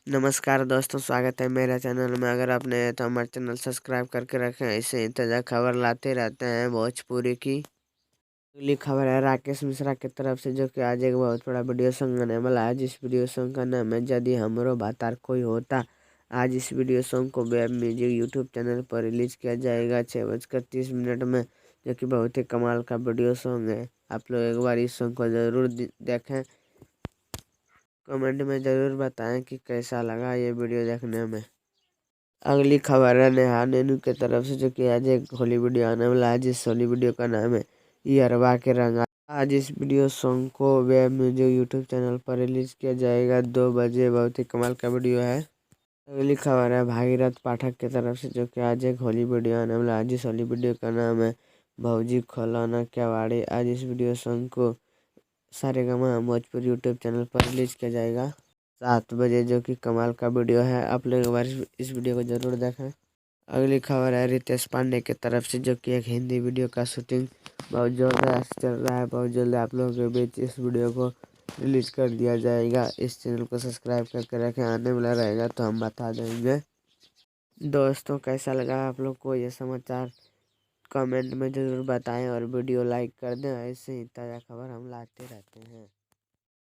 नमस्कार दोस्तों, स्वागत है मेरा चैनल में। अगर आप नए हैं तो हमारे चैनल सब्सक्राइब करके रखें। ऐसे ही ताज़ा खबर लाते रहते हैं भोजपुरी की। अगली खबर है राकेश मिश्रा की तरफ से, जो कि आज एक बहुत बड़ा वीडियो सॉन्ग आने वाला है। जिस वीडियो सॉन्ग का नाम है यदि हमरो भातार कोई होता। आज इस वीडियो सॉन्ग को वेब म्यूजिक यूट्यूब चैनल पर रिलीज किया जाएगा 6:30 में, जो कि बहुत ही कमाल का वीडियो सॉन्ग है। आप लोग एक बार इस सॉन्ग को ज़रूर देखें। कमेंट में ज़रूर बताएं कि कैसा लगा ये वीडियो देखने में। अगली खबर है नेहा नेनू की तरफ से, जो कि आज एक होली वीडियो आने वाला है। जिस होली वीडियो का नाम है यरवा के रंग। आज इस वीडियो सॉन्ग को वेब म्यूजिक यूट्यूब चैनल पर रिलीज किया जाएगा 2 बजे। बहुत ही कमाल का वीडियो है। अगली खबर है भागीरथ पाठक की तरफ से, जो कि आज एक होली वीडियो आने वाला है। जिस होली वीडियो का नाम है भौजी खौलाना केवाड़ी। आज इस वीडियो सॉन्ग को सारेगामा भोजपुरी यूट्यूब चैनल पर रिलीज किया जाएगा 7 बजे, जो कि कमाल का वीडियो है। आप लोग एक बार इस वीडियो को जरूर देखें। अगली खबर है रितेश पांडे की तरफ से, जो कि एक हिंदी वीडियो का शूटिंग बहुत जोरदार चल रहा है। बहुत जल्द आप लोगों के बीच इस वीडियो को रिलीज कर दिया जाएगा। इस चैनल को सब्सक्राइब करके रखें, आने वाला रहेगा तो हम बता देंगे। दोस्तों, कैसा लगा आप लोग को ये समाचार कमेंट में ज़रूर बताएं और वीडियो लाइक कर दें। ऐसे ही ताज़ा खबर हम लाते रहते हैं।